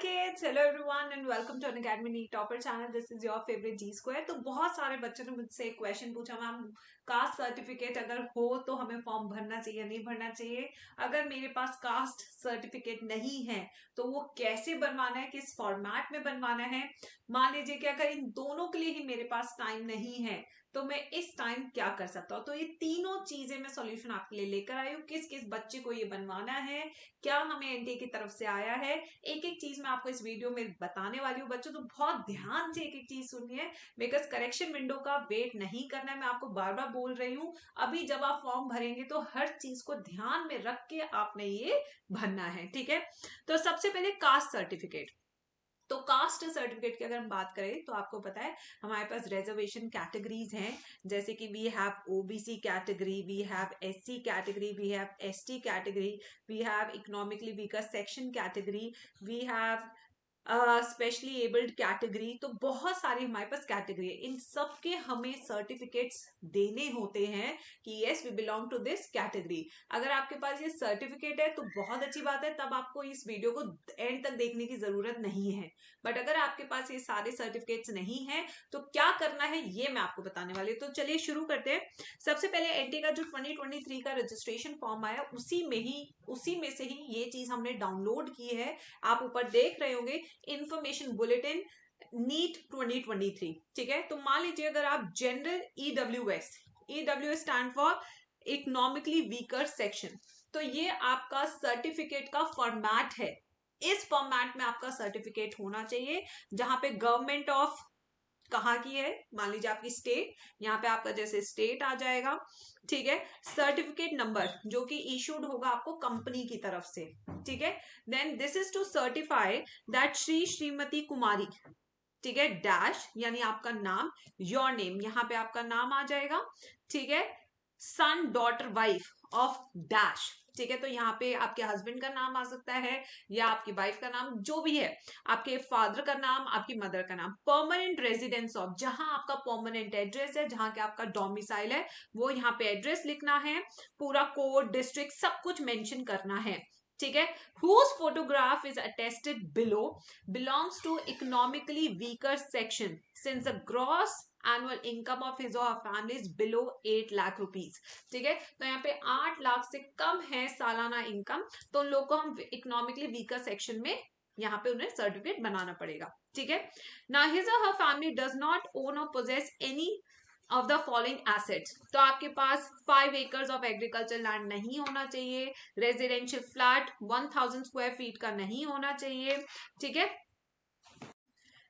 kids, hello everyone and welcome to Unacademy NEET Topper channel. This is your favorite G Square. तो बहुत सारे बच्चों ने मुझसे क्वेश्चन पूछा, मैम कास्ट सर्टिफिकेट अगर हो तो हमें फॉर्म भरना चाहिए नहीं भरना चाहिए। अगर मेरे पास कास्ट सर्टिफिकेट नहीं है तो वो कैसे बनवाना है, किस फॉर्मेट में बनवाना है। मान लीजिए कि अगर इन दोनों के लिए ही मेरे पास टाइम नहीं है तो मैं इस टाइम क्या कर सकता हूँ। तो ये तीनों चीजें मैं सॉल्यूशन आपके लिए लेकर आई हूँ। किस किस बच्चे को ये बनवाना है, क्या हमें एनटीए की तरफ से आया है, एक एक चीज मैं आपको इस वीडियो में बताने वाली हूँ बच्चों। तो बहुत ध्यान से एक एक चीज सुनिए, बिकॉज करेक्शन विंडो का वेट नहीं करना है। मैं आपको बार बार बोल रही हूँ, अभी जब आप फॉर्म भरेंगे तो हर चीज को ध्यान में रख के आपने ये भरना है, ठीक है। तो सबसे पहले कास्ट सर्टिफिकेट। तो कास्ट सर्टिफिकेट की अगर हम बात करें तो आपको पता है हमारे पास रिजर्वेशन कैटेगरीज हैं, जैसे कि we have OBC category, we have SC category, we have ST category, we have economically weaker section category, we have specially abled category. तो बहुत सारी हमारे पास कैटेगरी है, इन सब के हमें सर्टिफिकेट्स देने होते हैं कि yes we belong to this category. अगर आपके पास ये सर्टिफिकेट है तो बहुत अच्छी बात है, तब आपको इस वीडियो को एंड तक देखने की जरूरत नहीं है। बट अगर आपके पास ये सारे सर्टिफिकेट्स नहीं है तो क्या करना है ये मैं आपको बताने वाली हूँ। तो चलिए शुरू करते हैं। सबसे पहले एनटीए का जो 2023 का रजिस्ट्रेशन फॉर्म आया उसी में से ही ये चीज हमने डाउनलोड की है। आप ऊपर देख रहे होंगे इंफॉर्मेशन बुलेटिन नीट 2023, ठीक है। तो मान लीजिए अगर आप general EWS stand for economically weaker section, तो ये आपका सर्टिफिकेट का फॉर्मेट है। इस फॉर्मेट में आपका सर्टिफिकेट होना चाहिए, जहां पे गवर्नमेंट ऑफ कहाँ की है, मान लीजिए आपकी स्टेट, यहाँ पे आपका जैसे स्टेट आ जाएगा, ठीक है। सर्टिफिकेट नंबर जो कि इशूड होगा आपको कंपनी की तरफ से, ठीक है। Then this is to certify that Shrimati Kumari, ठीक है, डैश यानी आपका नाम, योर नेम, यहाँ पे आपका नाम आ जाएगा, ठीक है। Son daughter wife of dash, ठीक है। तो यहाँ पे आपके हस्बैंड का नाम आ सकता है या आपकी वाइफ का नाम, जो भी है, आपके फादर का नाम, आपकी मदर का नाम। परमानेंट रेजिडेंस ऑफ, जहां आपका परमानेंट एड्रेस है, जहां के आपका डोमिसाइल है, वो यहाँ पे एड्रेस लिखना है, पूरा कोड, डिस्ट्रिक्ट, सब कुछ मेंशन करना है, ठीक है। whose photograph is attested below belongs to economically weaker section since the gross annual income of his or her family is below 8 lakh rupees, ठीक है। तो यहाँ पे 8 लाख से कम है सालाना इनकम, तो उन लोगों को हम इकोनॉमिकली वीकर सेक्शन में यहाँ पे उन्हें सर्टिफिकेट बनाना पड़ेगा, ठीक है। ना his or her family does not own or possess any of the following assets. तो आपके पास 5 एकर्स ऑफ एग्रीकल्चर लैंड नहीं होना चाहिए, रेजिडेंशियल फ्लैट 1000 स्क्वायर फीट का नहीं होना चाहिए, ठीक है।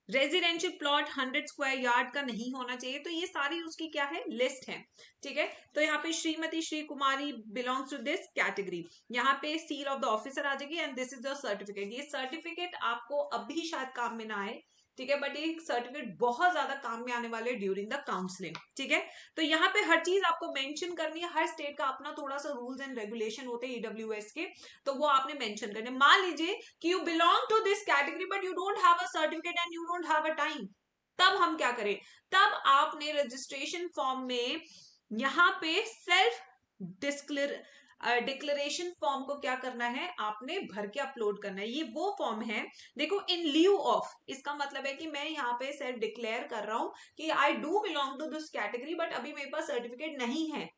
रेजिडेंशियल प्लॉट 100 स्क्वायर यार्ड का नहीं होना चाहिए। तो ये सारी उसकी क्या है, लिस्ट है, ठीक है। तो यहाँ पे श्रीमती श्री कुमारी बिलोंग्स टू दिस कैटेगरी, यहाँ पे सील ऑफ द ऑफिसर आ जाएगी and this is the certificate. ये सर्टिफिकेट आपको अभी शायद काम में ना आए, ठीक है, बट ये सर्टिफिकेट बहुत ज्यादा काम में आने वाले ड्यूरिंग द काउंसलिंग, ठीक है। तो यहाँ पे हर चीज आपको मेंशन करनी है, हर स्टेट का अपना थोड़ा सा रूल्स एंड रेगुलेशन होते हैं ईडब्ल्यूएस के, तो वो आपने मेंशन करने। मान लीजिए कि you belong to this category but you don't have a certificate and you don't have a time, तब हम क्या करें, तब आपने रजिस्ट्रेशन फॉर्म में यहाँ पे सेल्फ डिक्लेरेशन फॉर्म को क्या करना है, आपने भर के अपलोड करना है। ये वो फॉर्म है, देखो, इन ल्यू ऑफ, इसका मतलब है कि मैं यहाँ पे सेल्फ डिक्लेयर कर रहा हूं कि I do belong to this category, but अभी मेरे पास सर्टिफिकेट नहीं है।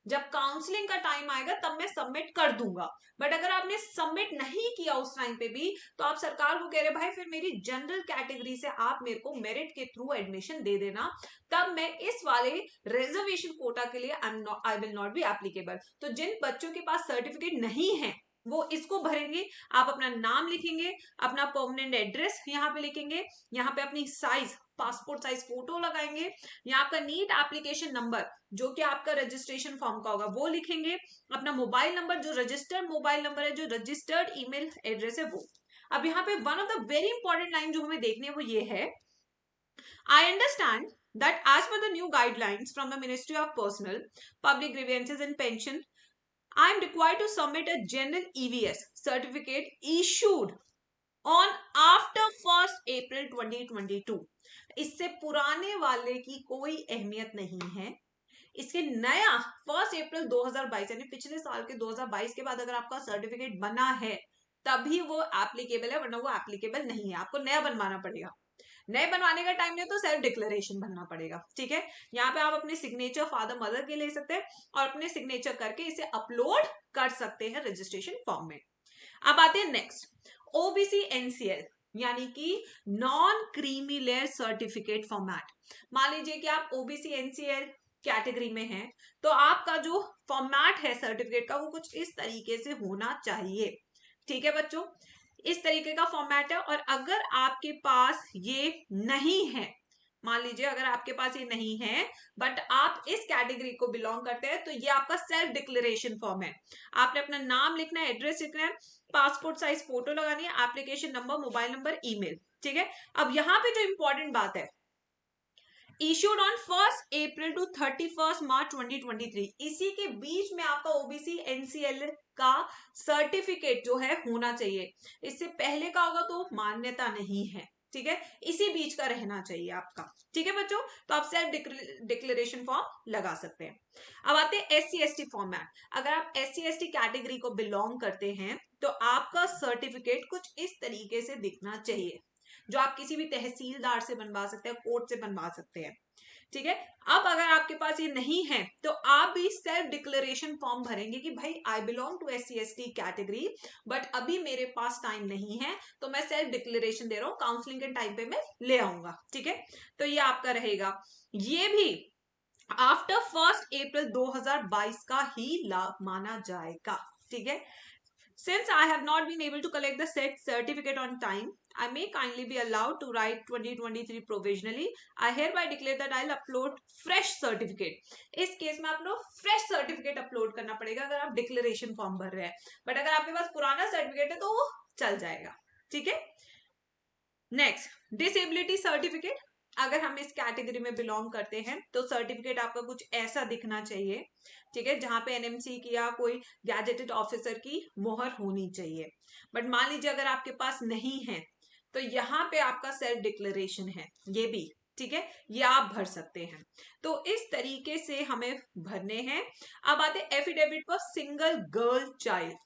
जब काउंसलिंग का टाइम आएगा तब मैं सबमिट कर दूंगा। बट अगर आपने सबमिट नहीं किया उस टाइम पे भी, तो आप सरकार को कह रहे भाई फिर मेरी जनरल कैटेगरी से आप मेरे को मेरिट के थ्रू एडमिशन दे देना, तब मैं इस वाले रिजर्वेशन कोटा के लिए I will not be applicable. तो जिन बच्चों के पास सर्टिफिकेट नहीं है वो इसको भरेंगे, आप अपना नाम लिखेंगे, अपना परमानेंट एड्रेस यहाँ पे लिखेंगे, यहाँ पे अपनी साइज, पासपोर्ट साइज फोटो लगाएंगे, यहाँ आपका नीट एप्लीकेशन नंबर जो कि आपका रजिस्ट्रेशन फॉर्म का होगा वो लिखेंगे, अपना मोबाइल नंबर जो रजिस्टर्ड मोबाइल नंबर है, जो रजिस्टर्ड ईमेल एड्रेस है वो। अब यहाँ पे one of the very important line जो हमें देखनी है वो ये है, I understand that as per the new guidelines from the Ministry of Personal, Public Grievances and Pension, I am required to submit a general EVS certificate issued on after 1st April 2022। इससे पुराने वाले की कोई अहमियत नहीं है, इसके नया 1 अप्रैल 2022 यानी पिछले साल के 2022 के बाद अगर आपका सर्टिफिकेट बना है तभी वो एप्लीकेबल है, वरना वो एप्लीकेबल नहीं है। आपको नया बनवाना पड़ेगा। नए बनवाने का टाइम नहीं तो सेल्फ डिक्लेरेशन भरना पड़ेगा। ठीक है, यहाँ पे आप अपने सिग्नेचर फादर मदर के ले सकते हैं और अपने सिग्नेचर करके इसे अपलोड कर सकते हैं रजिस्ट्रेशन फॉर्म में। अब आते हैं नेक्स्ट, ओबीसी एनसीएल यानी कि non creamy layer certificate format. मान लीजिए कि आप ओबीसी एनसीएल कैटेगरी में हैं, तो आपका जो फॉर्मेट है सर्टिफिकेट का वो कुछ इस तरीके से होना चाहिए। ठीक है बच्चों, इस तरीके का फॉर्मेट है। और अगर आपके पास ये नहीं है, मान लीजिए अगर आपके पास ये नहीं है बट आप इस कैटेगरी को बिलोंग करते हैं, तो ये आपका सेल्फ डिक्लेरेशन फॉर्म है। आपने अपना नाम लिखना है, एड्रेस लिखना है, पासपोर्ट साइज फोटो लगानी है, application number, mobile number, email. ठीक है, अब यहाँ पे जो इंपॉर्टेंट बात है, इश्यूड ऑन 1 अप्रैल टू 31 मार्च 2023, इसी के बीच में आपका ओबीसी एनसीएल का सर्टिफिकेट जो है होना चाहिए। इससे पहले का होगा तो मान्यता नहीं है। ठीक है, इसी बीच का रहना चाहिए आपका। ठीक है बच्चों, तो आप सेल्फ डिक्लेरेशन फॉर्म लगा सकते हैं। अब आते हैं एससी एसटी फॉर्मेट। अगर आप एससी एसटी कैटेगरी को बिलोंग करते हैं तो आपका सर्टिफिकेट कुछ इस तरीके से दिखना चाहिए, जो आप किसी भी तहसीलदार से बनवा सकते हैं, कोर्ट से बनवा सकते हैं। ठीक है, अब अगर आपके पास ये नहीं है तो आप भी सेल्फ डिक्लेरेशन फॉर्म भरेंगे कि भाई I belong to SC ST category, but अभी मेरे पास टाइम नहीं है तो मैं सेल्फ डिक्लेरेशन दे रहा हूं, काउंसलिंग के टाइम पे मैं ले आऊंगा। ठीक है, तो ये आपका रहेगा। ये भी आफ्टर 1 अप्रैल 2022 का ही लाभ माना जाएगा। ठीक है, since I have not been able to collect the said certificate on time, I may kindly be allowed to write 2023 provisionally. I hereby declare that I'll upload fresh certificate. इस केस में आप लोग फ्रेश सर्टिफिकेट अपलोड करना पड़ेगा अगर आप declaration form भर रहे हैं, बट अगर आपके पास पुराना सर्टिफिकेट है तो वो चल जाएगा। ठीक है, नेक्स्ट, डिसेबिलिटी सर्टिफिकेट। अगर हम इस कैटेगरी में बिलोंग करते हैं तो सर्टिफिकेट आपका कुछ ऐसा दिखना चाहिए। ठीक है, जहां पे एनएमसी की या कोई गैजेटेड ऑफिसर की मोहर होनी चाहिए। बट मान लीजिए अगर आपके पास नहीं है तो यहाँ पे आपका सेल्फ डिक्लेरेशन है, ये भी ठीक है, ये आप भर सकते हैं। तो इस तरीके से हमें भरने हैं। अब आते affidavit for single girl child.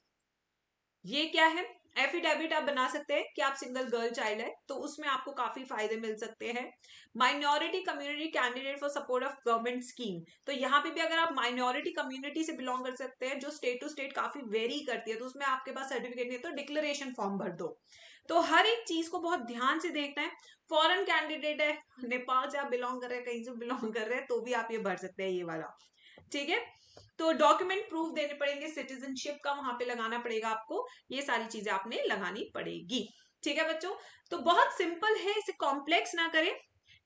ये क्या है? एफिडेविट आप बना सकते हैं कि आप सिंगल गर्ल चाइल्ड है, तो उसमें आपको काफी फायदे मिल सकते हैं। Minority community candidate for support of government scheme, तो यहाँ पे भी अगर आप माइनॉरिटी कम्युनिटी से बिलोंग कर सकते हैं, जो स्टेट टू स्टेट काफी वेरी करती है, तो उसमें आपके पास सर्टिफिकेट नहीं है तो डिक्लेरेशन फॉर्म भर दो। तो हर एक चीज को बहुत ध्यान से देखना है। फॉरेन कैंडिडेट है, नेपाल से आप बिलोंग कर रहे हैं, कहीं से बिलोंग कर रहे हैं, तो भी आप ये भर सकते हैं ये वाला। ठीक है, तो डॉक्यूमेंट प्रूफ देने पड़ेंगे, सिटीजनशिप का वहां पे लगाना पड़ेगा आपको, ये सारी चीजें आपने लगानी पड़ेगी। ठीक है बच्चों, तो बहुत सिंपल है, इसे कॉम्प्लेक्स ना करें।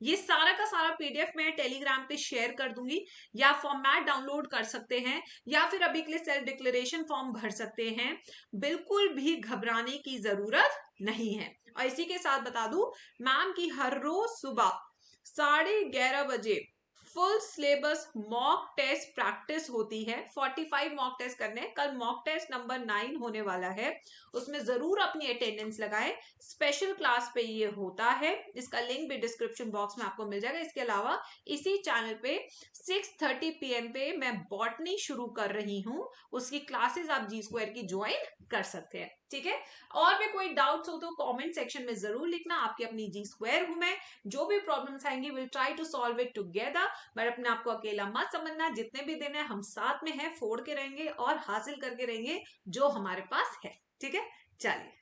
ये सारा का सारा पीडीएफ मैं टेलीग्राम पे शेयर कर दूंगी, या फॉर्मेट डाउनलोड कर सकते हैं, या फिर अभी के लिए सेल्फ डिक्लेरेशन फॉर्म भर सकते हैं। बिल्कुल भी घबराने की जरूरत नहीं है। और इसी के साथ बता दूं, मैम की हर रोज सुबह 11:30 बजे full syllabus mock test practice होती है। 45 मॉक टेस्ट करने हैं। कल मॉक टेस्ट नंबर 9 होने वाला है, उसमें जरूर अपनी अटेंडेंस लगाएं। स्पेशल क्लास पे ये होता है, इसका लिंक भी डिस्क्रिप्शन बॉक्स में आपको मिल जाएगा। इसके अलावा इसी चैनल पे 6:30 PM पे मैं बॉटनी शुरू कर रही हूँ, उसकी क्लासेस आप जी स्क्वायर की ज्वाइन कर सकते हैं। ठीक है, और भी कोई डाउट्स हो तो कमेंट सेक्शन में जरूर लिखना। आपकी अपनी जी स्क्वायर हूं मैं, जो भी प्रॉब्लम्स आएंगी will try to solve it together. But अपने आप को अकेला मत समझना, जितने भी दिन है हम साथ में हैं, फोड़ के रहेंगे और हासिल करके रहेंगे जो हमारे पास है। ठीक है, चलिए।